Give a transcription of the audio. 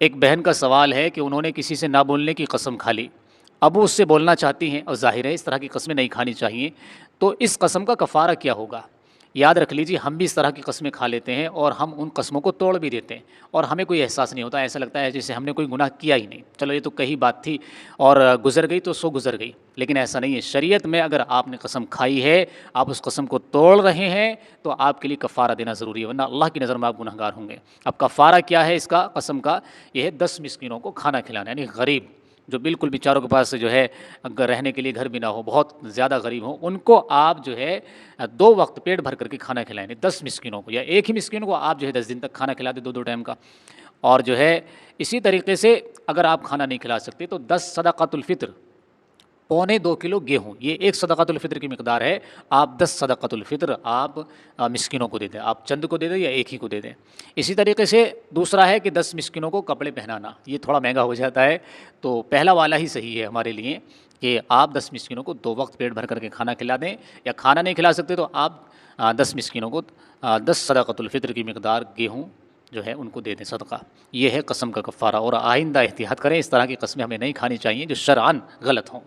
ایک بہن کا سوال ہے کہ انہوں نے کسی سے نہ بولنے کی قسم کھا لی، اب وہ اس سے بولنا چاہتی ہیں اور ظاہر ہے اس طرح کی قسمیں نہیں کھانی چاہیے، تو اس قسم کا کفارہ کیا ہوگا؟ یاد رکھ لیجیے ہم بھی اس طرح کی قسمیں کھا لیتے ہیں اور ہم ان قسموں کو توڑ بھی دیتے ہیں اور ہمیں کوئی احساس نہیں ہوتا، ایسا لگتا ہے جیسے ہم نے کوئی گناہ کیا ہی نہیں، چلو یہ تو کہی بات تھی اور گزر گئی تو سو گزر گئی، لیکن ایسا نہیں ہے۔ شریعت میں اگر آپ نے قسم کھائی ہے، آپ اس قسم کو توڑ رہے ہیں تو آپ کے لیے کفارہ دینا ضروری ہے، ورنہ اللہ کی نظر میں آپ گنہگار ہوں گے۔ اب کفارہ کیا ہے اس کا قسم کا؟ یہ ہے 10 مسکینوں کو کھانا کھلانا، یعنی غریب جو بالکل بیچاروں کے پاس جو ہے اگر رہنے کے لیے گھر بھی نہ ہو، بہت زیادہ غریب ہوں، ان کو آپ جو ہے 2 وقت پیٹ بھر کر کے کھانا کھلائیں، 10 مسکینوں کو، یا ایک ہی مسکین کو آپ جو ہے 10 دن تک کھانا کھلا دیں، 2 ٹائم کا۔ اور جو ہے اسی طریقے سے اگر آپ کھانا نہیں کھلا سکتے تو 10 صدقۃ الفطر، 2.25 کلو گیہوں، یہ ایک صدقۃ الفطر کی مقدار ہے، آپ 10 صدقۃ الفطر آپ مسکینوں کو دے دیں، آپ چند کو دے دیں یا ایک ہی کو دے دیں۔ اسی طریقے سے دوسرا ہے کہ 10 مسکینوں کو کپڑے پہنانا، یہ تھوڑا مہنگا ہو جاتا ہے، تو پہلا والا ہی صحیح ہے ہمارے لیے کہ آپ 10 مسکینوں کو 2 وقت پیٹ بھر کر کے کھانا کھلا دیں، یا کھانا نہیں کھلا سکتے تو آپ 10 مسکینوں کو 10 صدقۃ الفطر کی مقدار گیہوں جو ہے ان کو دے دیں صدقہ۔ یہ ہے قسم کا کفارہ، اور آئندہ احتیاط کریں، اس طرح کی قسمیں ہمیں نہیں کھانی چاہیے جو شرعاً غلط ہوں۔